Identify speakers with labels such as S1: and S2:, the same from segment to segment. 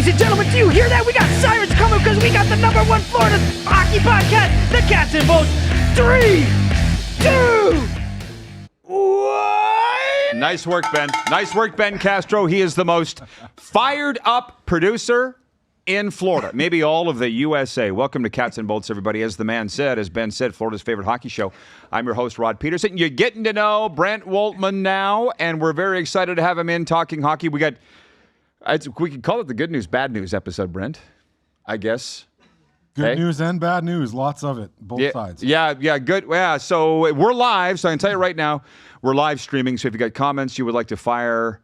S1: Ladies and gentlemen, do you hear that? We got sirens coming because we got the number one Florida hockey podcast, the Cats and Bolts. 3, 2, 1.
S2: Nice work, Ben. Nice work, Ben Castro. He is the most fired up producer in Florida, maybe all of the USA. Welcome to Cats and Bolts, everybody. As Ben said, Florida's favorite hockey show. I'm your host, Rod Peterson. You're getting to know Brent Woltman now, and we're very excited to have him in talking hockey. We could call it the good news, bad news episode, Brent, I guess.
S3: Good news and bad news, lots of it, both sides.
S2: Yeah, good. Yeah, so we're live, so I can tell you right now, we're live streaming, so if you got comments you would like to fire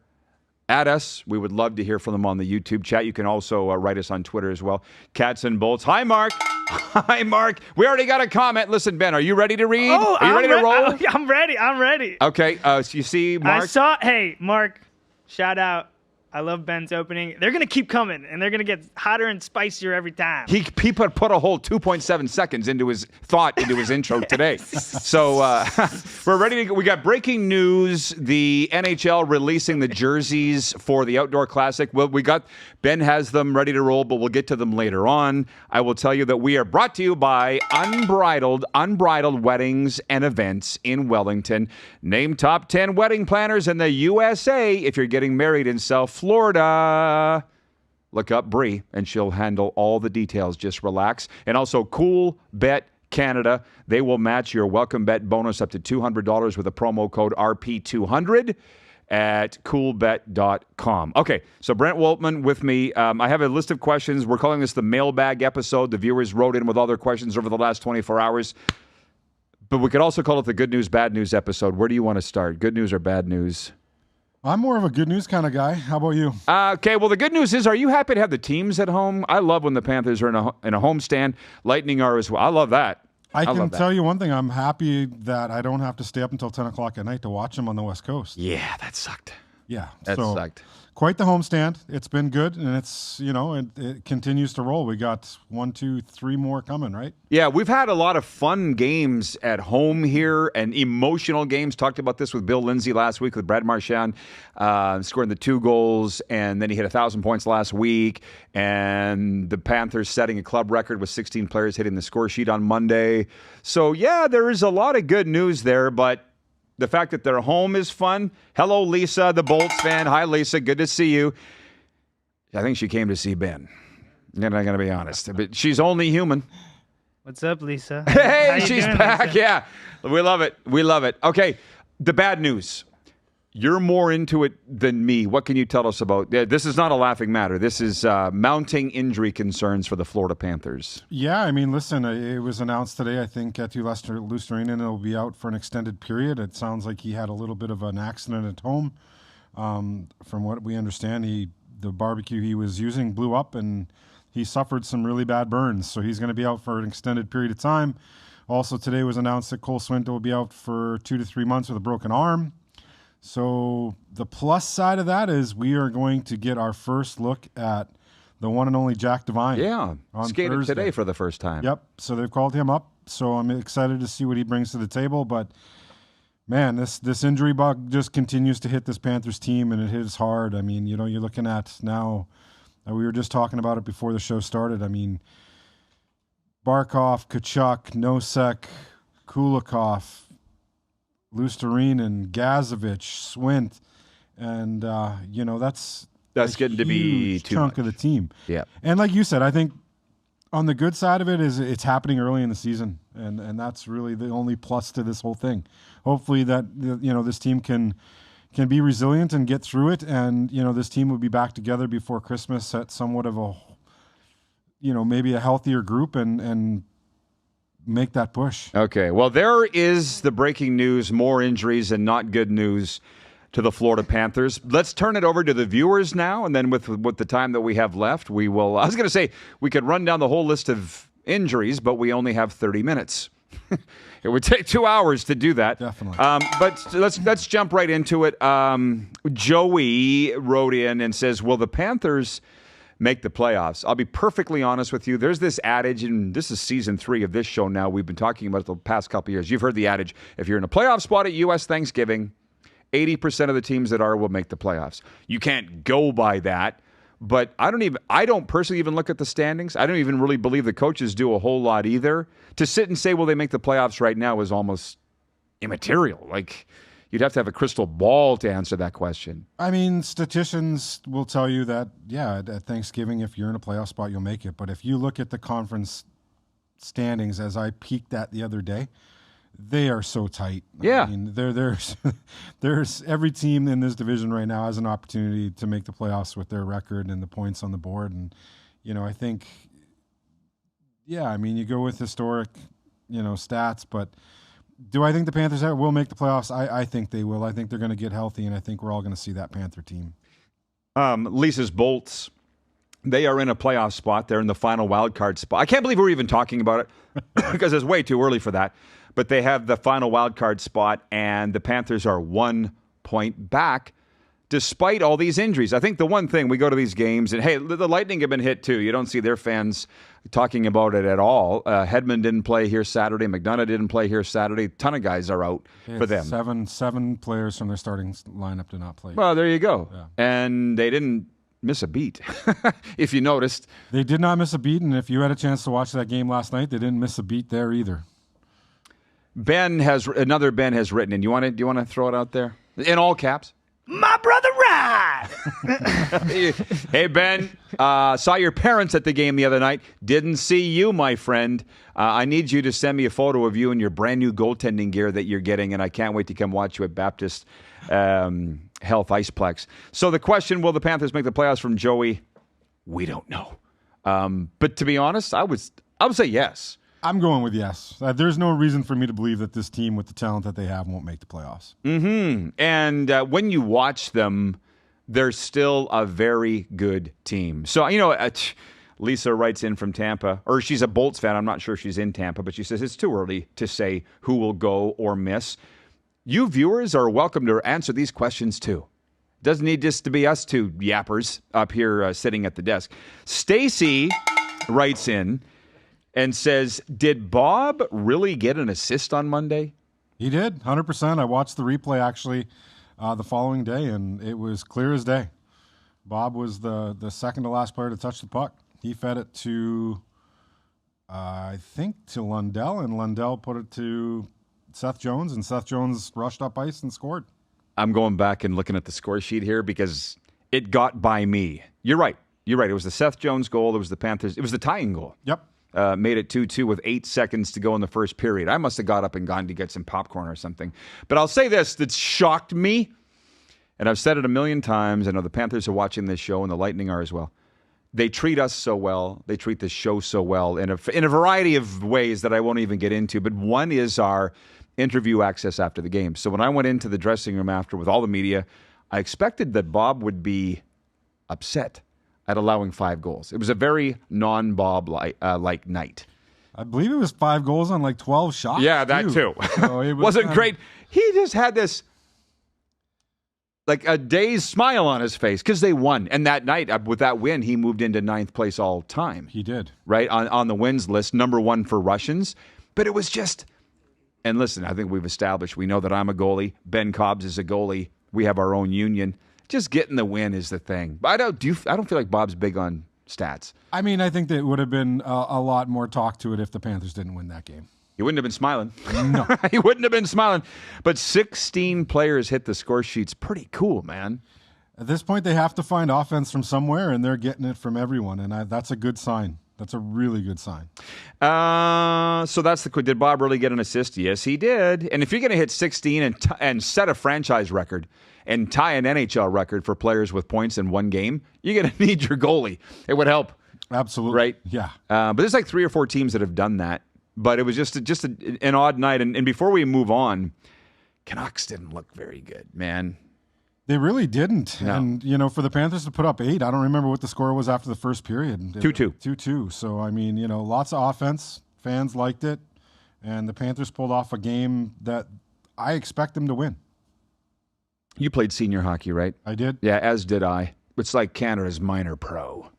S2: at us, we would love to hear from them on the YouTube chat. You can also write us on Twitter as well. Cats and Bolts. Hi, Mark. Hi, Mark. We already got a comment. Listen, Ben, are you ready to read?
S1: Oh,
S2: are you ready to roll?
S1: I'm ready.
S2: Okay, so you see, Mark?
S1: Hey, Mark, shout out. I love Ben's opening. They're going to keep coming, and they're going to get hotter and spicier every time.
S2: He put a whole 2.7 seconds into his intro today. So we're ready to go. We got breaking news. The NHL releasing the jerseys for the Outdoor Classic. Well, Ben has them ready to roll, but we'll get to them later on. I will tell you that we are brought to you by Unbridled Weddings and Events in Wellington. Name top 10 wedding planners in the USA if you're getting married in South Florida. Look up Bree, and she'll handle all the details. Just relax. And also Cool Bet Canada. They will match your welcome bet bonus up to $200 with a promo code RP200 at coolbet.com. Okay, so Brent Woltman with me. I have a list of questions. We're calling this the mailbag episode. The viewers wrote in with all their questions over the last 24 hours. But we could also call it the good news, bad news episode. Where do you want to start? Good news or bad news?
S3: I'm more of a good news kind of guy. How about you?
S2: Okay, well, the good news is, are you happy to have the teams at home? I love when the Panthers are in a homestand. Lightning are as well. I love that.
S3: I can tell you one thing. I'm happy that I don't have to stay up until 10 o'clock at night to watch them on the West Coast.
S2: Yeah, that sucked.
S3: Yeah.
S2: That sucked.
S3: Quite the homestand. It's been good, and it's, it continues to roll. We got 1, 2, 3 more coming, right?
S2: Yeah, we've had a lot of fun games at home here and emotional games. Talked about this with Bill Lindsay last week with Brad Marchand scoring the 2 goals, and then he hit 1,000 points last week, and the Panthers setting a club record with 16 players hitting the score sheet on Monday. So, yeah, there is a lot of good news there, but the fact that they're home is fun. Hello, Lisa, the Bolts fan. Hi, Lisa. Good to see you. I think she came to see Ben. I'm not going to be honest, but she's only human.
S1: What's up, Lisa?
S2: Hey, she's back. Lisa? Yeah, we love it. We love it. Okay, the bad news. You're more into it than me. What can you tell us about? This is not a laughing matter. This is mounting injury concerns for the Florida Panthers.
S3: Yeah, I mean, listen, it was announced today, I think, at Lusterinen, will be out for an extended period. It sounds like he had a little bit of an accident at home. From what we understand, the barbecue he was using blew up, and he suffered some really bad burns. So he's going to be out for an extended period of time. Also, today was announced that Cole Swinton will be out for 2 to 3 months with a broken arm. So the plus side of that is we are going to get our first look at the one and only Jack Devine.
S2: Yeah, skated Thursday. Today for the first time.
S3: Yep, so they've called him up. So I'm excited to see what he brings to the table. But, man, this injury bug just continues to hit this Panthers team, and it hits hard. I mean, you're looking at now, we were just talking about it before the show started. I mean, Barkov, Tkachuk, Nosek, Kulikov, Lusterinen, Gazovich, Swint, and that's
S2: getting to be too
S3: chunk
S2: much
S3: of the team.
S2: Yeah,
S3: and like you said, I think on the good side of it is it's happening early in the season, and that's really the only plus to this whole thing. Hopefully that this team can be resilient and get through it, and this team will be back together before Christmas at somewhat of a maybe a healthier group and make that push.
S2: Okay. Well, there is the breaking news, more injuries and not good news to the Florida Panthers. Let's turn it over to the viewers now, and then with the time that we have left, we will... I was going to say, we could run down the whole list of injuries, but we only have 30 minutes. It would take 2 hours to do that.
S3: Definitely.
S2: But let's jump right into it. Joey wrote in and says, will the Panthers make the playoffs? I'll be perfectly honest with you. There's this adage, and this is season 3 of this show now. We've been talking about it the past couple of years. You've heard the adage, if you're in a playoff spot at U.S. Thanksgiving, 80% of the teams that are will make the playoffs. You can't go by that, But I don't personally even look at the standings. I don't even really believe the coaches do a whole lot either. To sit and say, will they make the playoffs right now is almost immaterial. Like, you'd have to have a crystal ball to answer that question.
S3: I mean, statisticians will tell you that, yeah, at Thanksgiving, if you're in a playoff spot, you'll make it. But if you look at the conference standings, as I peeked at the other day, they are so tight.
S2: Yeah.
S3: I mean, there's every team in this division right now has an opportunity to make the playoffs with their record and the points on the board. And, I think, yeah, I mean, you go with historic, stats, but do I think the Panthers will make the playoffs? I think they will. I think they're going to get healthy, and I think we're all going to see that Panther team.
S2: Lisa's Bolts, they are in a playoff spot. They're in the final wild card spot. I can't believe we're even talking about it because it's way too early for that. But they have the final wild card spot, and the Panthers are 1 point back despite all these injuries. I think the one thing, we go to these games, and hey, the Lightning have been hit too. You don't see their fans talking about it at all. Hedman didn't play here Saturday. McDonough didn't play here Saturday. A ton of guys are out for them.
S3: Seven players from their starting lineup did not play.
S2: Well, there you go.
S3: Yeah.
S2: And they didn't miss a beat, if you noticed.
S3: They did not miss a beat, and if you had a chance to watch that game last night, they didn't miss a beat there either.
S2: Another Ben has written, and do you want to throw it out there in all caps?
S1: My brother Rod.
S2: Hey Ben, saw your parents at the game the other night. Didn't see you, my friend. I need you to send me a photo of you in your brand new goaltending gear that you're getting, and I can't wait to come watch you at Baptist Health Iceplex. So the question: will the Panthers make the playoffs? From Joey, we don't know. But to be honest, I would say yes.
S3: I'm going with yes. There's no reason for me to believe that this team, with the talent that they have, won't make the playoffs.
S2: Mm-hmm. And when you watch them, they're still a very good team. So, Lisa writes in from Tampa, or she's a Bolts fan. I'm not sure she's in Tampa, but she says it's too early to say who will go or miss. You viewers are welcome to answer these questions too. Doesn't need just to be us two yappers up here sitting at the desk. Stacy writes in and says, did Bob really get an assist on Monday?
S3: He did, 100%. I watched the replay actually the following day, and it was clear as day. Bob was the second to last player to touch the puck. He fed it to, I think, to Lundell, and Lundell put it to Seth Jones, and Seth Jones rushed up ice and scored.
S2: I'm going back and looking at the score sheet here because it got by me. You're right. It was the Seth Jones goal. It was the Panthers. It was the tying goal.
S3: Yep.
S2: Made it 2-2 with 8 seconds to go in the first period. I must have got up and gone to get some popcorn or something. But I'll say this, that shocked me, and I've said it a million times. I know the Panthers are watching this show, and the Lightning are as well. They treat us so well. They treat this show so well in a variety of ways that I won't even get into. But one is our interview access after the game. So when I went into the dressing room after with all the media, I expected that Bob would be upset at allowing 5 goals. It was a very non-Bob like night.
S3: I believe it was 5 goals on like 12 shots.
S2: Yeah, that too.
S3: So it
S2: wasn't great. He just had this like a dazed smile on his face because they won. And that night, with that win, he moved into 9th place all time.
S3: He did.
S2: Right, on the wins list, number 1 for Russians. But it was just, and listen, I think we've established, we know that I'm a goalie. Ben Cobbs is a goalie. We have our own union. Just getting the win is the thing. But I don't feel like Bob's big on stats.
S3: I mean, I think there would have been a lot more talk to it if the Panthers didn't win that game.
S2: He wouldn't have been smiling.
S3: No.
S2: He wouldn't have been smiling. But 16 players hit the score sheets. Pretty cool, man.
S3: At this point, they have to find offense from somewhere, and they're getting it from everyone, and that's a good sign. That's a really good sign.
S2: So that's did Bob really get an assist? Yes, he did. And if you're going to hit 16 and set a franchise record and tie an NHL record for players with points in one game, you're going to need your goalie. It would help.
S3: Absolutely.
S2: Right?
S3: Yeah.
S2: But there's like 3 or 4 teams that have done that. But it was just an odd night. And before we move on, Canucks didn't look very good, man.
S3: They really didn't.
S2: No.
S3: And, for the Panthers to put up 8, I don't remember what the score was after the first period.
S2: 2-2.
S3: 2-2. So, I mean, lots of offense. Fans liked it. And the Panthers pulled off a game that I expect them to win.
S2: You played senior hockey, right?
S3: I did.
S2: Yeah, as did I. It's like Canada's minor pro.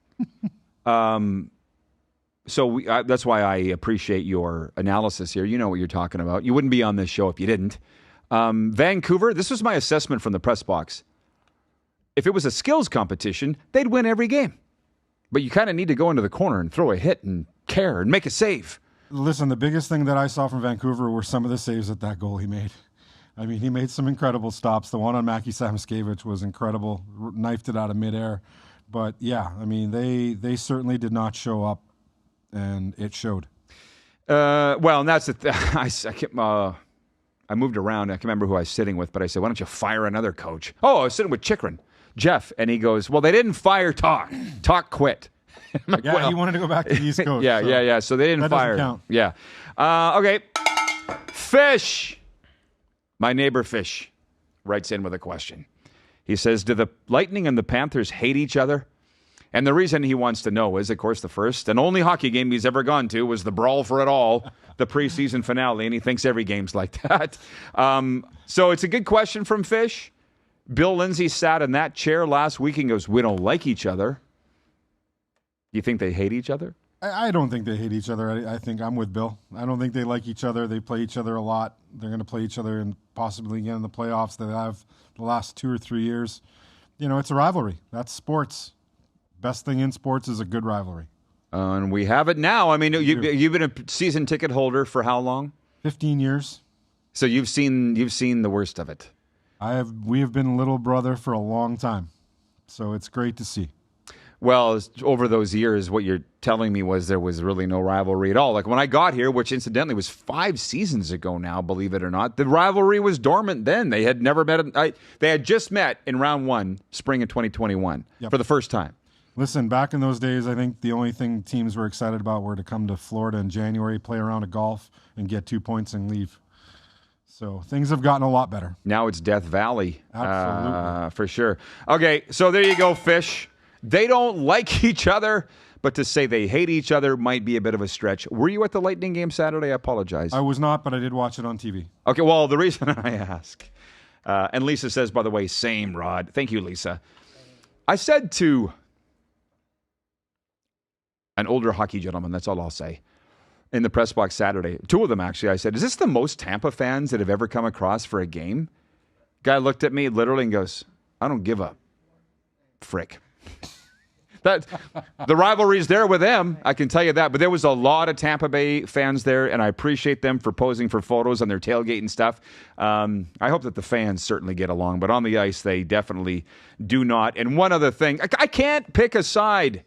S2: So that's why I appreciate your analysis here. You know what you're talking about. You wouldn't be on this show if you didn't. Vancouver, this was my assessment from the press box. If it was a skills competition, they'd win every game. But you kind of need to go into the corner and throw a hit and care and make a save.
S3: Listen, the biggest thing that I saw from Vancouver were some of the saves that goal he made. I mean, he made some incredible stops. The one on Mackie Samoskevich was incredible, knifed it out of midair. But yeah, I mean, they certainly did not show up, and it showed.
S2: Well, and that's the I moved around. I can't remember who I was sitting with, but I said, why don't you fire another coach? Oh, I was sitting with Chikrin, Jeff, and he goes, well, they didn't fire Talk. Talk quit.
S3: Like, yeah, he wanted to go back to the East Coast.
S2: Yeah. So they didn't fire.
S3: Count.
S2: Yeah. Okay. Fish. My neighbor Fish writes in with a question. He says, do the Lightning and the Panthers hate each other? And the reason he wants to know is, of course, the first and only hockey game he's ever gone to was the Brawl for It All, the preseason finale, and he thinks every game's like that. So it's a good question from Fish. Bill Lindsay sat in that chair last week and goes, we don't like each other. You think they hate each other?
S3: I don't think they hate each other. I think I'm with Bill. I don't think they like each other. They play each other a lot. They're going to play each other and possibly again in the playoffs. They have the last 2 or 3 years. You know, it's a rivalry. That's sports. Best thing in sports is a good rivalry.
S2: And we have it now. I mean, you've been a season ticket holder for how long?
S3: 15 years.
S2: So you've seen the worst of it.
S3: We have been little brother for a long time. So it's great to see.
S2: Well, over those years, what you're telling me was there was really no rivalry at all. Like when I got here, which incidentally was 5 seasons ago now, believe it or not, the rivalry was dormant then. They had never met. They had just met in round 1, spring of 2021, for the first time.
S3: Listen, back in those days, I think the only thing teams were excited about were to come to Florida in January, play a round of golf, and get 2 points and leave. So things have gotten a lot better.
S2: Now it's Death Valley.
S3: Absolutely.
S2: For sure. Okay, so there you go, Fish. They don't like each other, but to say they hate each other might be a bit of a stretch. Were you at the Lightning game Saturday? I apologize.
S3: I was not, but I did watch it on TV.
S2: Okay, well, the reason I ask, and Lisa says, by the way, same, Rod. Thank you, Lisa. I said to an older hockey gentleman, that's all I'll say, in the press box Saturday, 2 of them actually, I said, is this the most Tampa fans that have ever come across for a game? Guy looked at me literally and goes, I don't give a frick. That the rivalry's there with them, I can tell you that. But there was a lot of Tampa Bay fans there, and I appreciate them for posing for photos on their tailgate and stuff. I hope that the fans certainly get along, but on the ice, they definitely do not. And one other thing, I can't pick a side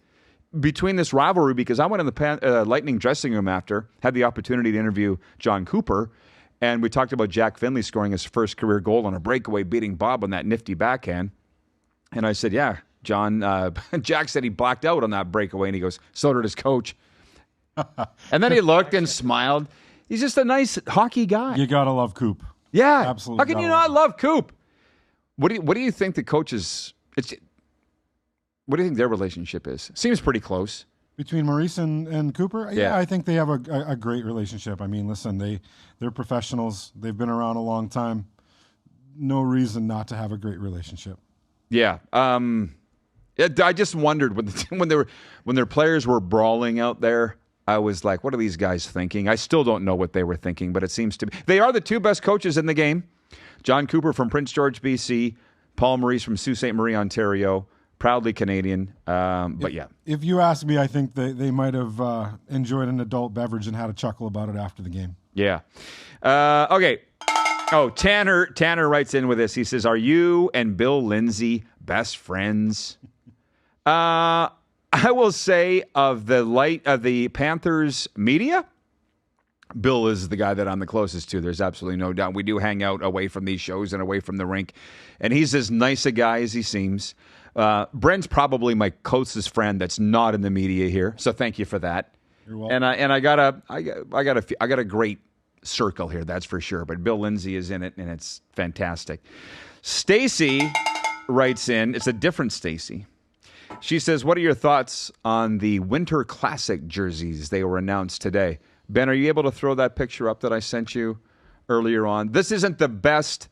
S2: between this rivalry because I went in the Lightning dressing room after, had the opportunity to interview John Cooper, and we talked about Jack Finley scoring his first career goal on a breakaway, beating Bob on that nifty backhand. And I said, yeah, John, Jack said he blacked out on that breakaway, and he goes, so did his coach. And then he looked and smiled. He's just a nice hockey guy.
S3: You got to love Coop.
S2: Yeah.
S3: Absolutely.
S2: How can you not love Coop? What do you think the coaches, what do you think their relationship is? Seems pretty close.
S3: Between Maurice and Cooper? Yeah, I think they have a great relationship. I mean, listen, they're professionals. They've been around a long time. No reason not to have a great relationship.
S2: Yeah. I just wondered when their players were brawling out there, I was like, what are these guys thinking? I still don't know what they were thinking, but it seems to be. They are the 2 best coaches in the game. John Cooper from Prince George, BC. Paul Maurice from Sault Ste. Marie, Ontario. Proudly Canadian. But yeah.
S3: If you ask me, I think they might have enjoyed an adult beverage and had a chuckle about it after the game.
S2: Yeah. Okay. Oh, Tanner writes in with this. He says, are you and Bill Lindsay best friends? I will say of the Panthers media, Bill is the guy that I'm the closest to. There's absolutely no doubt. We do hang out away from these shows and away from the rink. And he's as nice a guy as he seems. Brent's probably my closest friend that's not in the media here. So thank you for that.
S3: You're welcome.
S2: And I got a great circle here, that's for sure. But Bill Lindsay is in it, and it's fantastic. Stacy writes in. It's a different Stacy. She says, what are your thoughts on the Winter Classic jerseys? They were announced today. Ben, are you able to throw that picture up that I sent you earlier on? This isn't the best.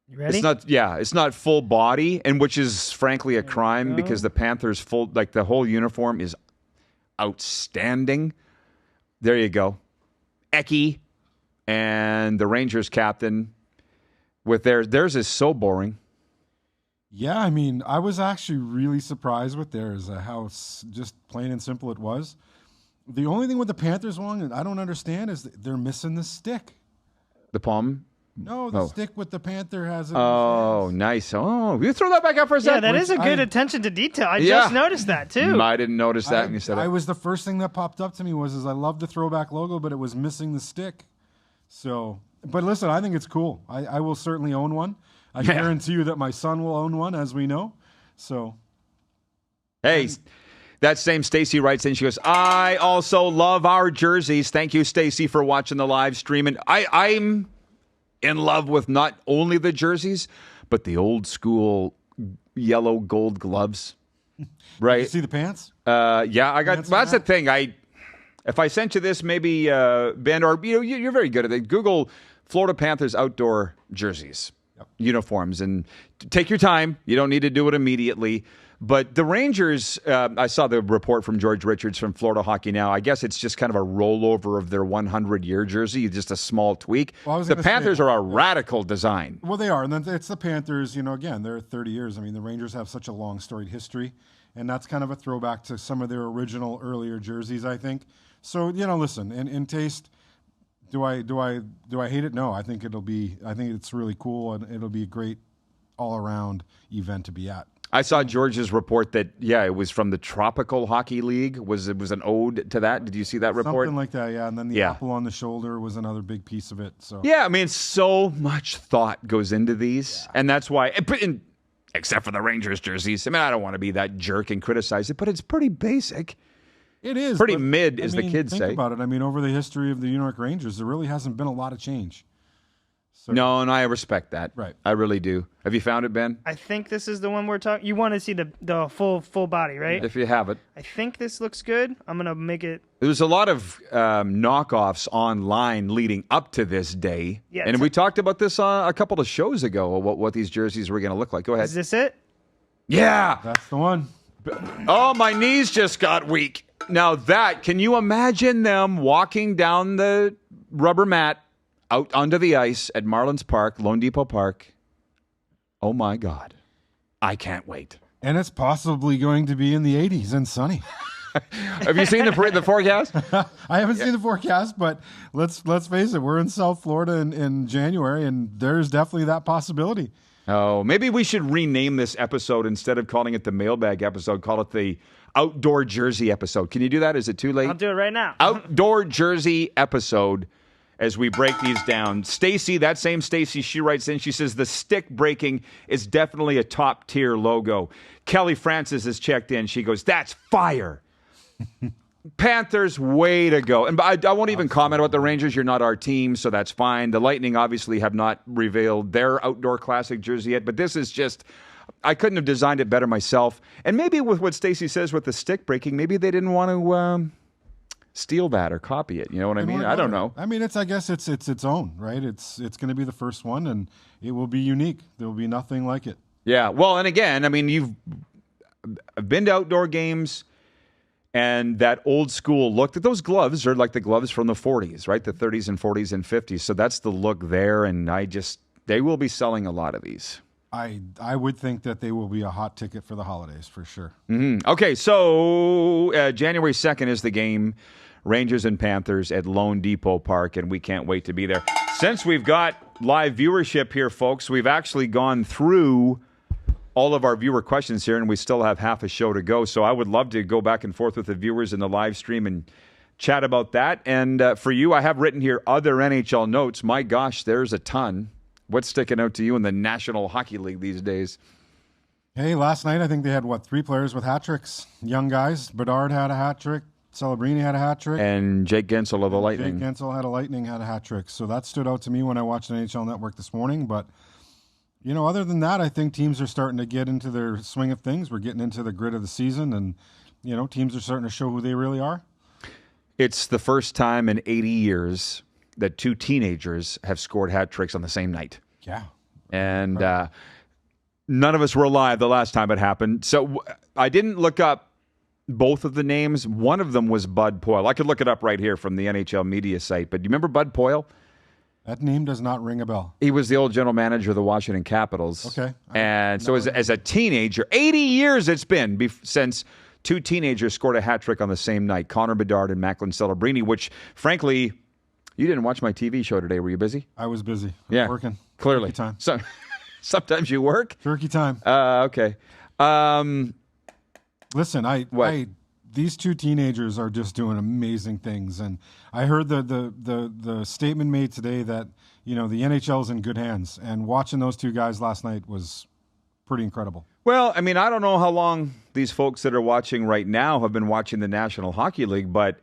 S1: You ready?
S2: It's not full body, and which is frankly a crime because the Panthers the whole uniform is outstanding. There you go. Eki and the Rangers captain with theirs is so boring.
S3: Yeah, I mean, I was actually really surprised with theirs, how just plain and simple it was. The only thing with the Panthers one that I don't understand is that they're missing the stick.
S2: The palm.
S3: No, the stick with the Panther has it.
S2: Oh, nice. Oh, you throw that back up for a
S1: Yeah,
S2: second.
S1: that is a good attention to detail. I just noticed that too.
S2: I didn't notice that when you said it.
S3: I was the first thing that popped up to me was I love the throwback logo, but it was missing the stick. So, but listen, I think it's cool. I will certainly own one. I guarantee you that my son will own one, as we know. So,
S2: hey, that same Stacy writes in. She goes, "I also love our jerseys. Thank you, Stacy, for watching the live stream. And I'm in love with not only the jerseys, but the old school yellow gold gloves. Right?
S3: you see the pants?
S2: Yeah, I got. Well, that's the thing. If I sent you this, maybe Ben, or you're very good at it. Google Florida Panthers outdoor jerseys, uniforms, and take your time. You don't need to do it immediately. But the Rangers, I saw the report from George Richards from Florida Hockey Now. I guess it's just kind of a rollover of their 100-year jersey, just a small tweak. Well, the Panthers are a radical design.
S3: Well, they are. And then it's the Panthers, again, they're 30 years. I mean, the Rangers have such a long, storied history. And that's kind of a throwback to some of their original, earlier jerseys, I think. So, listen, in taste, do I hate it? No, I think it's really cool, and it'll be a great all-around event to be at.
S2: I saw George's report that, it was from the Tropical Hockey League. It was an ode to that. Did you see that report?
S3: Something like that, yeah. And then the apple on the shoulder was another big piece of it. So
S2: yeah, I mean, so much thought goes into these. And that's why, except for the Rangers jerseys. I mean, I don't want to be that jerk and criticize it, but it's pretty basic.
S3: It is.
S2: Pretty mid, as the kids say.
S3: Think about it. I mean, over the history of the New York Rangers, there really hasn't been a lot of change. So,
S2: no, and I respect that.
S3: Right.
S2: I really do. Have you found it, Ben?
S1: I think this is the one we're talking. You want to see the full body, right?
S2: If you have it.
S1: I think this looks good. I'm gonna make it.
S2: There was a lot of knockoffs online leading up to this day, and we talked about this a couple of shows ago. What these jerseys were going to look like. Go ahead.
S1: Is this it?
S2: Yeah,
S3: that's the one.
S2: Oh, my knees just got weak. Now can you imagine them walking down the rubber mat out onto the ice at Marlins Park, Lone Depot Park? Oh my God. I can't wait.
S3: And it's possibly going to be in the 80s and sunny.
S2: Have you seen the forecast?
S3: I haven't seen the forecast, but let's face it, we're in South Florida in January, and there's definitely that possibility.
S2: Oh, maybe we should rename this episode. Instead of calling it the mailbag episode, call it the outdoor jersey episode. Can you do that? Is it too late?
S1: I'll do it right now.
S2: Outdoor jersey episode. As we break these down, Stacy, that same Stacy, she writes in, she says, the stick breaking is definitely a top tier logo. Kelly Francis has checked in. She goes, that's fire. Panthers, way to go. And I won't even comment about the Rangers. You're not our team, so that's fine. The Lightning obviously have not revealed their outdoor classic jersey yet, but this is just, I couldn't have designed it better myself. And maybe with what Stacy says with the stick breaking, maybe they didn't want to steal that or copy it. You know what I mean? I don't know.
S3: I mean, I guess it's its own, right? It's going to be the first one, and it will be unique. There will be nothing like it.
S2: Yeah. Well, and again, I mean, you've been to outdoor games, and that old school look. That those gloves are like the gloves from the 40s, right? The 30s and 40s and 50s. So that's the look there, and they will be selling a lot of these.
S3: I would think that they will be a hot ticket for the holidays for sure.
S2: Mm-hmm. Okay, so January 2nd is the game, Rangers and Panthers at Lone Depot Park, and we can't wait to be there. Since we've got live viewership here, folks, we've actually gone through all of our viewer questions here, and we still have half a show to go. So I would love to go back and forth with the viewers in the live stream and chat about that. And for you, I have written here other NHL notes. My gosh, there's a ton. What's sticking out to you in the National Hockey League these days?
S3: Hey, last night I think they had, 3 players with hat tricks? Young guys. Bedard had a hat trick. Celebrini had a hat trick.
S2: And Jake Gensel of the Lightning.
S3: Jake Gensel had a hat trick. So that stood out to me when I watched NHL Network this morning. But, other than that, I think teams are starting to get into their swing of things. We're getting into the grit of the season, and, teams are starting to show who they really are.
S2: It's the first time in 80 years that 2 teenagers have scored hat tricks on the same night.
S3: Yeah.
S2: And none of us were alive the last time it happened. So I didn't look up both of the names. One of them was Bud Poyle. I could look it up right here from the NHL media site. But do you remember Bud Poyle?
S3: That name does not ring a bell.
S2: He was the old general manager of the Washington Capitals.
S3: Okay.
S2: And so as a teenager, 80 years it's been since two teenagers scored a hat trick on the same night, Connor Bedard and Macklin Celebrini, which, frankly, you didn't watch my TV show today. Were you busy?
S3: I was busy.
S2: Yeah,
S3: Working.
S2: clearly.
S3: Turkey time.
S2: So, sometimes you work?
S3: Turkey time.
S2: Okay.
S3: Listen, these two teenagers are just doing amazing things, and I heard the statement made today that the NHL's in good hands, and watching those two guys last night was pretty incredible.
S2: Well, I mean, I don't know how long these folks that are watching right now have been watching the National Hockey League, but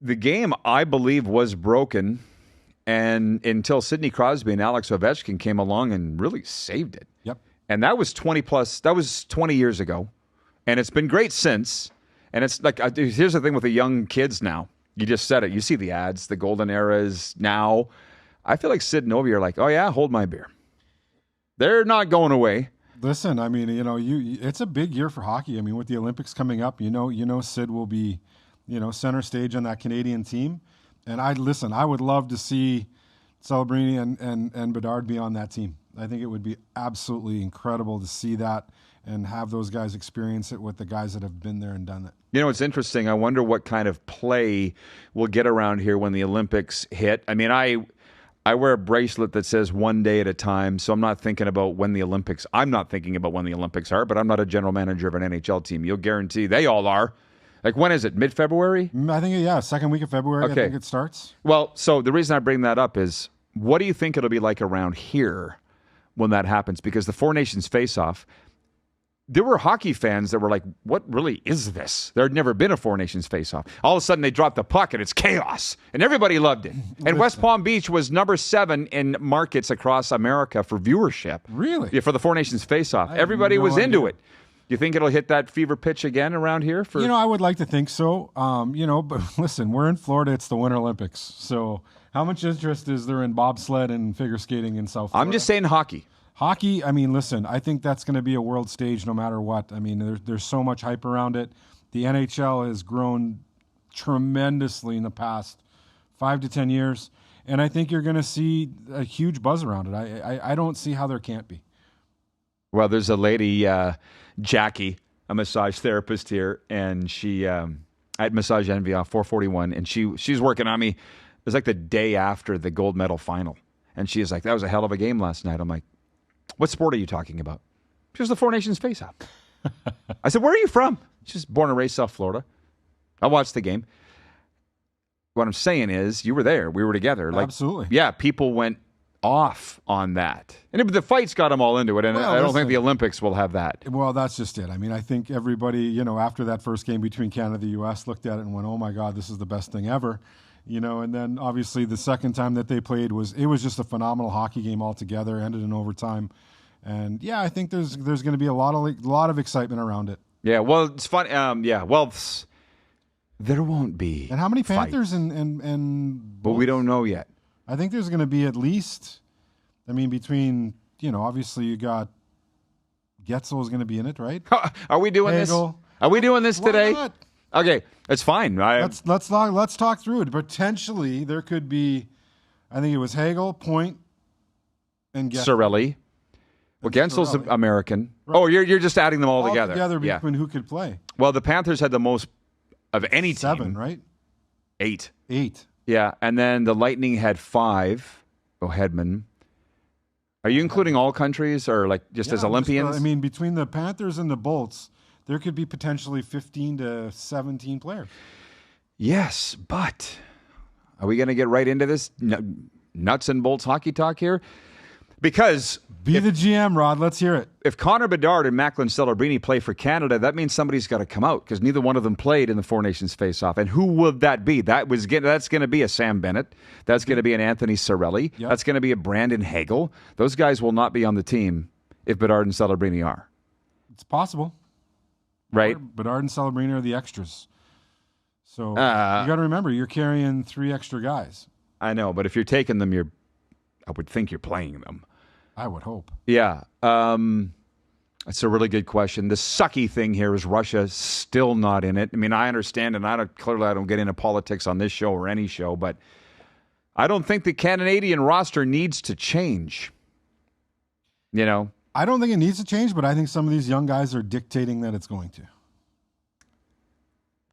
S2: the game, I believe, was broken, and until Sidney Crosby and Alex Ovechkin came along and really saved it.
S3: Yep.
S2: And that was 20 years ago. And it's been great since. And it's like, here's the thing with the young kids now. You just said it. You see the ads, the golden era is now. I feel like Sid and Ovi are like, oh yeah, hold my beer. They're not going away.
S3: Listen, I mean, it's a big year for hockey. I mean, with the Olympics coming up, Sid will be, center stage on that Canadian team. And I would love to see Celebrini and Bedard be on that team. I think it would be absolutely incredible to see that and have those guys experience it with the guys that have been there and done it.
S2: It's interesting. I wonder what kind of play we'll get around here when the Olympics hit. I mean, I wear a bracelet that says one day at a time, so I'm not thinking about when the Olympics are, but I'm not a general manager of an NHL team. You'll guarantee they all are. Like, when is it? Mid-February?
S3: I think, second week of February,
S2: okay.
S3: I think it starts.
S2: Well, so the reason I bring that up is, what do you think it'll be like around here when that happens? Because the Four Nations face-off, there were hockey fans that were like, what really is this? There had never been a Four Nations face-off. All of a sudden, they dropped the puck, and it's chaos. And everybody loved it. And West Palm Beach was number 7 in markets across America for viewership.
S3: Really?
S2: Yeah, for the Four Nations face-off. Everybody was into it. You think it'll hit that fever pitch again around here?
S3: I would like to think so. But listen, we're in Florida. It's the Winter Olympics. So how much interest is there in bobsled and figure skating in South Florida?
S2: I'm just saying hockey.
S3: Hockey, I mean, listen, I think that's going to be a world stage no matter what. I mean, there's so much hype around it. The NHL has grown tremendously in the past 5 to 10 years, and I think you're going to see a huge buzz around it. I don't see how there can't be.
S2: Well, there's a lady, Jackie, a massage therapist here, and she at Massage Envy off 441, and she's working on me. It was like the day after the gold medal final, and she was like, that was a hell of a game last night. I'm like, what sport are you talking about? She was the Four Nations face-off. I said, where are you from? She's born and raised South Florida. I watched the game. What I'm saying is, you were there. We were together. Like,
S3: absolutely.
S2: Yeah, people went off on that. And the fights got them all into it, and I don't think the Olympics will have that.
S3: Well, that's just it. I mean, I think everybody, after that first game between Canada and the U.S., looked at it and went, oh, my God, this is the best thing ever. And then obviously the second time that they played was just a phenomenal hockey game altogether, ended in overtime. And yeah, I think there's going to be a lot of excitement around it.
S2: Yeah, well, it's fun. There won't be.
S3: And how many Panthers
S2: fight.
S3: and
S2: But we don't know yet.
S3: I think there's going to be at least, between, obviously you got Getzel is going to be in it, right?
S2: Are we doing
S3: Hagel.
S2: this? Are we doing this today?
S3: Why not?
S2: Okay, it's fine.
S3: Let's talk through it. Potentially, there could be, I think it was Hagel, Point, and Getzel.
S2: Cirelli. Well, Gensel's American.
S3: Right.
S2: Oh, you're just adding them all together.
S3: Together
S2: yeah.
S3: between who could play.
S2: Well, the Panthers had the most of any team.
S3: 7, right?
S2: 8.
S3: 8.
S2: Yeah, and then the Lightning had 5. Oh, Hedman. Are you including all countries or like just as Olympians?
S3: Between the Panthers and the Bolts, there could be potentially 15 to 17 players.
S2: Yes, but are we going to get right into this nuts and bolts hockey talk here? Because
S3: the GM, Rod. Let's hear it.
S2: If Connor Bedard and Macklin Celebrini play for Canada, that means somebody's got to come out because neither one of them played in the Four Nations face-off. And who would that be? That's going to be a Sam Bennett. That's going to be an Anthony Cirelli. Yep. That's going to be a Brandon Hagel. Those guys will not be on the team if Bedard and Celebrini are.
S3: It's possible.
S2: Right?
S3: Bedard and Celebrini are the extras. So you got to remember, you're carrying 3 extra guys.
S2: I know, but if you're taking them, I would think you're playing them.
S3: I would hope.
S2: Yeah. That's a really good question. The sucky thing here is Russia still not in it. I mean, I understand, and I don't get into politics on this show or any show, but I don't think the Canadian roster needs to change. You know?
S3: I don't think it needs to change, but I think some of these young guys are dictating that it's going to.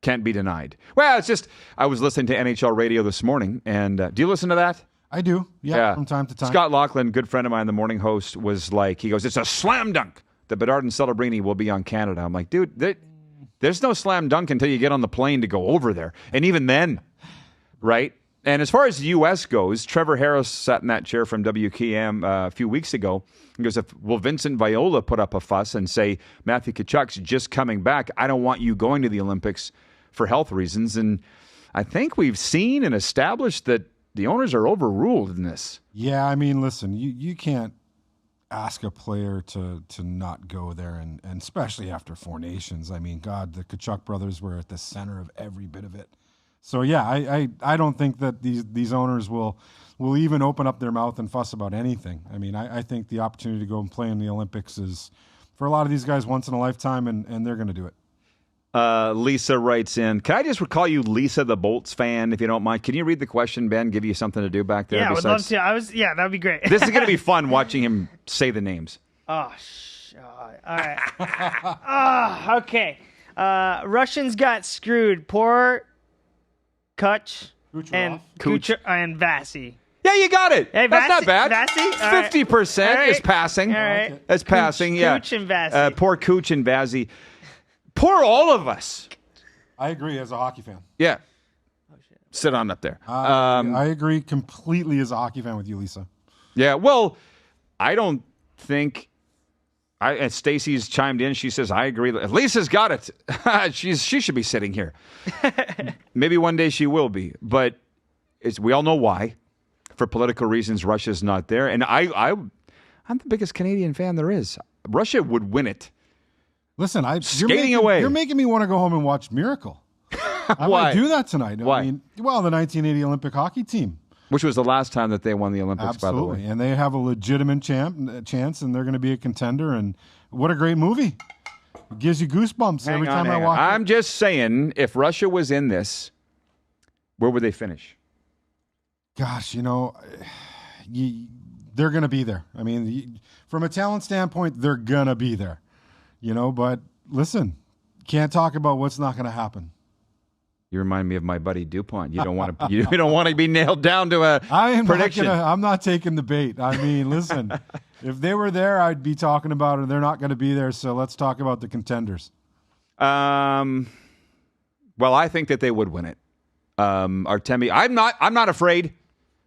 S2: Can't be denied. Well, it's just, I was listening to NHL radio this morning, and do you listen to that?
S3: I do, yeah, from time to time.
S2: Scott Laughlin, good friend of mine, the morning host, was like, he goes, it's a slam dunk that Bedard and Celebrini will be on Canada. I'm like, dude, there's no slam dunk until you get on the plane to go over there. And even then, right? And as far as the U.S. goes, Trevor Harris sat in that chair from WKM a few weeks ago. He goes, will Vincent Viola put up a fuss and say, Matthew Tkachuk's just coming back. I don't want you going to the Olympics for health reasons. And I think we've seen and established that the owners are overruled in this.
S3: Yeah, I mean, listen, you can't ask a player to not go there, and especially after Four Nations. I mean, God, the Tkachuk brothers were at the center of every bit of it. So, yeah, I don't think that these owners will even open up their mouth and fuss about anything. I mean, I think the opportunity to go and play in the Olympics is, for a lot of these guys, once in a lifetime, and they're going to do it.
S2: Lisa writes in, can I just call you Lisa the Bolts fan, if you don't mind? Can you read the question, Ben? Give you something to do back there?
S1: Yeah, I would love to. That would be great.
S2: This is going to be fun watching him say the names.
S1: Oh, all right. Okay. Russians got screwed. Poor Kutch and Vasi.
S2: Yeah, you got it.
S1: Hey,
S2: that's not bad.
S1: Vasi?
S2: 50% is passing.
S1: All right.
S2: That's passing, yeah.
S1: Cooch and Vasi.
S2: Poor Cooch and Vasi. Poor all of us.
S3: I agree as a hockey fan.
S2: Yeah. Sit on up there.
S3: I agree completely as a hockey fan with you, Lisa.
S2: Yeah, well, I don't think... And Stacy's chimed in. She says, I agree. Lisa's got it. She should be sitting here. Maybe one day she will be. But we all know why. For political reasons, Russia's not there. And I'm the biggest Canadian fan there is. Russia would win it.
S3: Listen,
S2: you're
S3: making me want to go home and watch Miracle. I might do that tonight.
S2: Why?
S3: I mean, the 1980 Olympic hockey team.
S2: Which was the last time that they won the Olympics,
S3: Absolutely.
S2: by the way.
S3: And they have a legitimate chance, and they're going to be a contender. And what a great movie. It gives you goosebumps every time I watch it.
S2: I'm just saying, if Russia was in this, where would they finish?
S3: Gosh, they're going to be there. I mean, from a talent standpoint, they're going to be there. But listen, can't talk about what's not going to happen.
S2: You remind me of my buddy DuPont. You don't want to be nailed down to a prediction.
S3: I'm not taking the bait. I mean, listen, if they were there, I'd be talking about it. They're not going to be there, so let's talk about the contenders.
S2: Well, I think that they would win it. Artemi, I'm not afraid.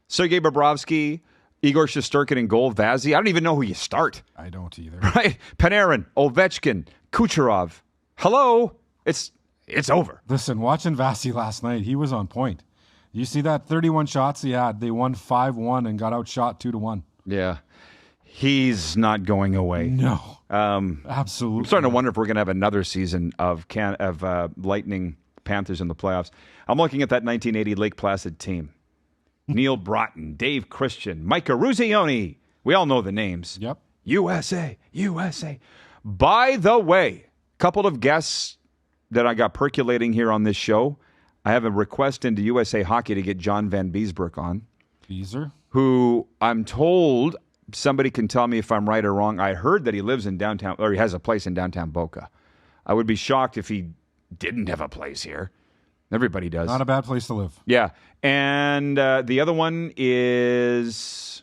S2: Sergei Bobrovsky, Igor Shesterkin in goal, Vasi. I don't even know who you start.
S3: I don't either.
S2: Right? Panarin, Ovechkin, Kucherov. Hello? It's over.
S3: Listen, watching Vasi last night, he was on point. You see that 31 shots he had, they won 5-1 and got outshot 2-1.
S2: Yeah. He's not going away.
S3: No. Absolutely.
S2: I'm starting to wonder if we're going to have another season of Lightning Panthers in the playoffs. I'm looking at that 1980 Lake Placid team. Neil Broughton, Dave Christian, Mike Eruzione. We all know the names.
S3: Yep.
S2: USA. By the way, a couple of guests that I got percolating here on this show. I have a request into USA Hockey to get John Van Beesbroek on.
S3: Beezer?
S2: Who I'm told, somebody can tell me if I'm right or wrong. I heard that he lives in downtown, or he has a place in downtown Boca. I would be shocked if he didn't have a place here. Everybody does.
S3: Not a bad place to live.
S2: Yeah. And the other one is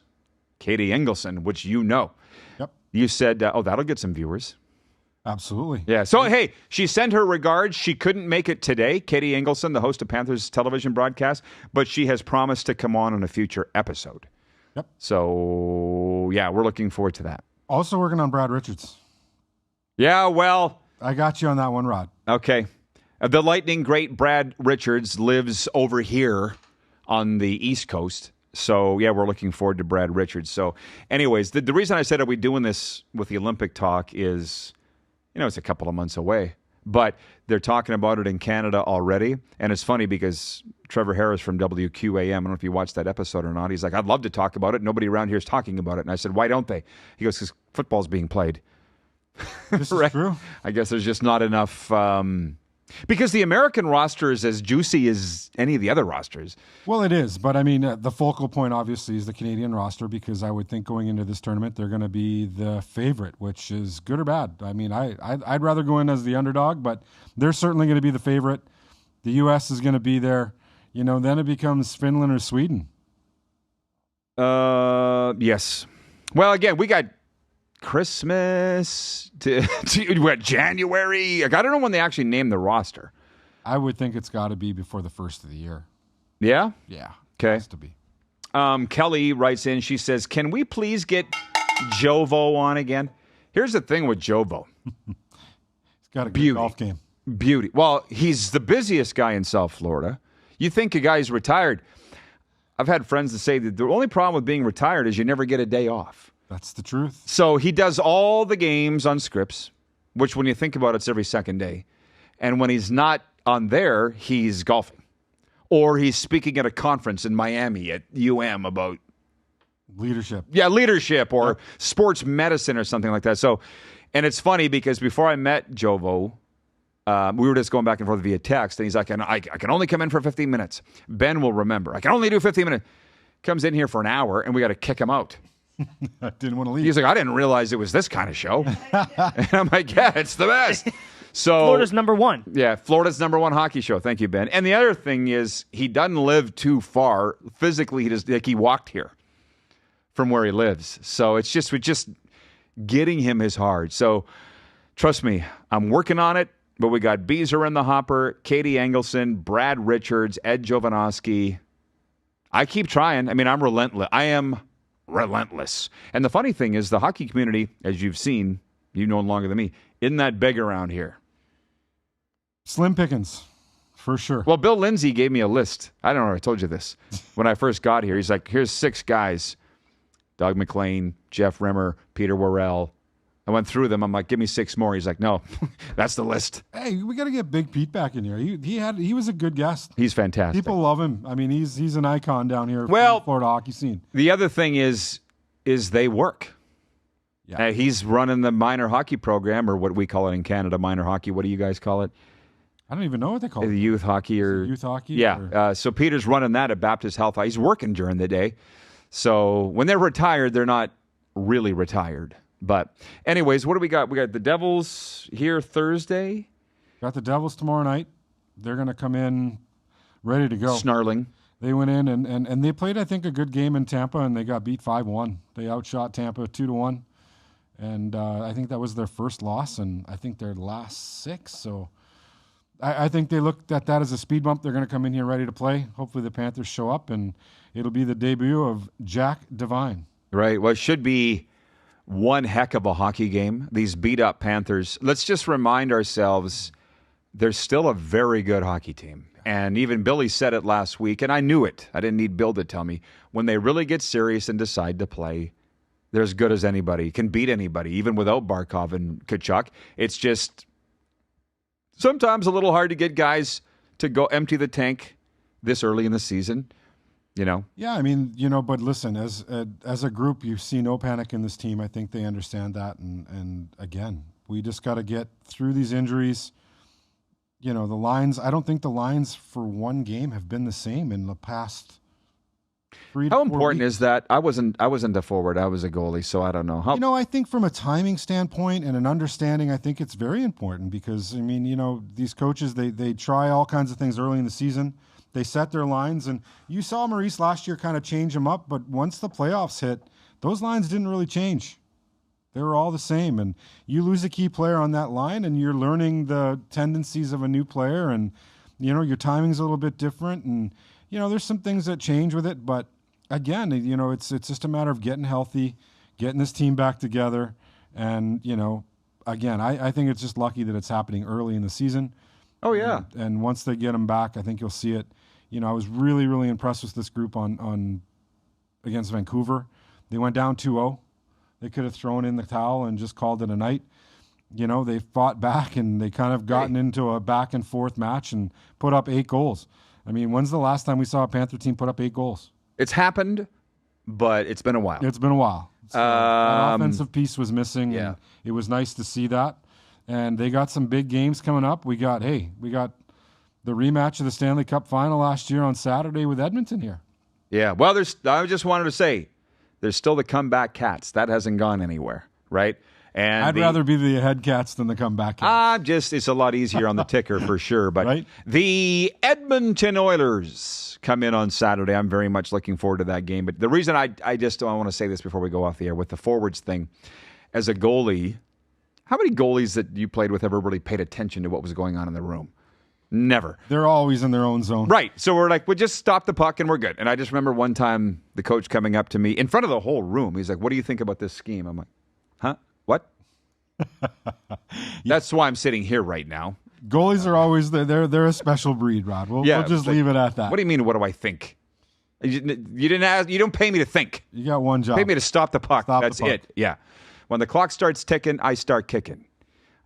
S2: Katie Engelson, which you know.
S3: Yep.
S2: You said, that'll get some viewers.
S3: Absolutely.
S2: Yeah. So, hey, she sent her regards. She couldn't make it today, Katie Engelson, the host of Panthers television broadcast, but she has promised to come on a future episode.
S3: Yep.
S2: So, yeah, we're looking forward to that.
S3: Also working on Brad Richards.
S2: Yeah, well.
S3: I got you on that one, Rod.
S2: Okay. The Lightning great Brad Richards lives over here on the East Coast. So, yeah, we're looking forward to Brad Richards. So, anyways, the reason I said are we doing this with the Olympic talk is, it's a couple of months away. But they're talking about it in Canada already. And it's funny because Trevor Harris from WQAM, I don't know if you watched that episode or not, he's like, I'd love to talk about it. Nobody around here is talking about it. And I said, why don't they? He goes, because football's being played.
S3: This is true.
S2: I guess there's just not enough Because the American roster is as juicy as any of the other rosters.
S3: Well, it is, but I mean, the focal point obviously is the Canadian roster, because I would think going into this tournament they're going to be the favorite, which is good or bad. I mean, I'd rather go in as the underdog, but they're certainly going to be the favorite. The U.S. is going to be there. Then it becomes Finland or Sweden.
S2: Yes. Well, again, we got Christmas to what, January. Like, I don't know when they actually name the roster.
S3: I would think it's got to be before the first of the year.
S2: Yeah?
S3: Yeah.
S2: Okay.
S3: Has to be.
S2: Kelly writes in, she says, can we please get Jovo on again? Here's the thing with Jovo.
S3: He's got a good golf game.
S2: Beauty. Well, he's the busiest guy in South Florida. You think a guy's retired. I've had friends that say that the only problem with being retired is you never get a day off.
S3: That's the truth.
S2: So he does all the games on scripts, which when you think about it, it's every second day. And when he's not on there, he's golfing. Or he's speaking at a conference in Miami at UM about
S3: leadership.
S2: Yeah, leadership or sports medicine or something like that. So, and it's funny because before I met Jovo, we were just going back and forth via text, and he's like, I can only come in for 15 minutes. Ben will remember. I can only do 15 minutes. Comes in here for an hour, and we got to kick him out.
S3: I didn't want to leave.
S2: He's like, I didn't realize it was this kind of show. And I'm like, yeah, it's the best. So
S1: Florida's number one.
S2: Yeah, Florida's number one hockey show. Thank you, Ben. And the other thing is he doesn't live too far. Physically, he walked here from where he lives. So it's just getting him is hard. So trust me, I'm working on it. But we got Beezer in the hopper, Katie Engelson, Brad Richards, Ed Jovanovski. I keep trying. I mean, I'm relentless. I am relentless. And the funny thing is the hockey community, as you've seen, you know longer than me, isn't that big around here.
S3: Slim pickings, for sure.
S2: Well, Bill Lindsay gave me a list. I don't know if I told you this. When I first got here, he's like, here's 6 guys. Doug McLean, Jeff Rimmer, Peter Worrell. I went through them. I'm like, give me 6 more. He's like, no, that's the list.
S3: Hey, we got to get Big Pete back in here. He was a good guest.
S2: He's fantastic.
S3: People love him. I mean, he's an icon down here.
S2: Well,
S3: in the Florida hockey scene.
S2: The other thing is they work. Yeah. He's running the minor hockey program, or what we call it in Canada, minor hockey. What do you guys call it?
S3: I don't even know what they call it.
S2: The youth hockey or
S3: youth hockey.
S2: Yeah. So Peter's running that at Baptist Health. He's working during the day. So when they're retired, they're not really retired. But anyways, what do we got? We got the Devils here Thursday.
S3: Got the Devils tomorrow night. They're going to come in ready to go.
S2: Snarling.
S3: They went in and they played, I think, a good game in Tampa, and they got beat 5-1. They outshot Tampa 2-1. And I think that was their first loss, and I think their last 6. So I think they looked at that as a speed bump. They're going to come in here ready to play. Hopefully the Panthers show up, and it'll be the debut of Jack Devine.
S2: Right. Well, it should be one heck of a hockey game. These beat-up Panthers, let's just remind ourselves, they're still a very good hockey team. And even Billy said it last week, and I knew it. I didn't need Bill to tell me. When they really get serious and decide to play, they're as good as anybody, can beat anybody, even without Barkov and Kachuk. It's just sometimes a little hard to get guys to go empty the tank this early in the season. You know?
S3: Yeah, I mean, but listen, as a group, you see no panic in this team. I think they understand that. And again, we just got to get through these injuries. The lines, I don't think the lines for one game have been the same in the past 3 to 4
S2: How important
S3: weeks.
S2: is that? I wasn't a forward. I was a goalie, so I don't know.
S3: I think from a timing standpoint and an understanding, I think it's very important because, I mean, these coaches, they try all kinds of things early in the season. They set their lines, and you saw Maurice last year kind of change them up, but once the playoffs hit, those lines didn't really change. They were all the same, and you lose a key player on that line, and you're learning the tendencies of a new player, and, your timing's a little bit different, and, there's some things that change with it, but again, it's just a matter of getting healthy, getting this team back together, and, again, I think it's just lucky that it's happening early in the season.
S2: Oh, yeah.
S3: And once they get them back, I think you'll see it. I was really, really impressed with this group on against Vancouver. They went down 2-0. They could have thrown in the towel and just called it a night. They fought back, and they kind of gotten into a back and forth match and put up 8 goals. I mean, when's the last time we saw a Panther team put up 8 goals?
S2: It's happened, but it's been a while.
S3: It's been a while. So that offensive piece was missing.
S2: Yeah.
S3: And it was nice to see that. and they got some big games coming up. We got the rematch of the Stanley Cup final last year on Saturday with Edmonton here.
S2: Yeah, well, I just wanted to say, there's still the comeback Cats. That hasn't gone anywhere, right? And
S3: I'd rather be the head Cats than the comeback Cats.
S2: It's a lot easier on the ticker for sure. But
S3: Right?
S2: The Edmonton Oilers come in on Saturday. I'm very much looking forward to that game. But the reason I want to say this before we go off the air with the forwards thing, as a goalie, how many goalies that you played with ever really paid attention to what was going on in the room? Never.
S3: They're always in their own zone.
S2: Right. So we're like, we'll just stop the puck and we're good. And I just remember one time the coach coming up to me in front of the whole room. He's like, what do you think about this scheme? I'm like, huh? What? That's why I'm sitting here right now.
S3: Goalies are always they're a special breed, Rod. We'll just leave it at that.
S2: What do you mean, what do I think? You didn't ask, you don't pay me to think.
S3: You got one job.
S2: Pay me to stop the puck.
S3: Stop the
S2: That's
S3: puck.
S2: it. Yeah. When the clock starts ticking, I start kicking.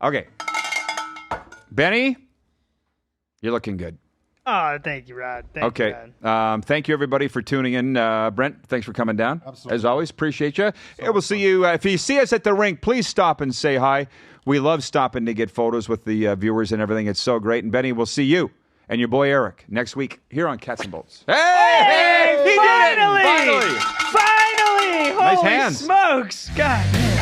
S2: Okay. Benny, you're looking good.
S1: Oh, thank you, Rod. Thank you,
S2: Okay.
S1: Rod.
S2: Thank you, everybody, for tuning in. Brent, thanks for coming down.
S3: Absolutely.
S2: As always, appreciate you. We'll see you. If you see us at the rink, please stop and say hi. We love stopping to get photos with the viewers and everything. It's so great. And Benny, we'll see you and your boy Eric next week here on Cats and Bolts.
S1: Hey,
S2: he
S1: finally!
S2: did it! Finally!
S1: Finally!
S2: Nice
S1: Holy
S2: hands.
S1: smokes! God.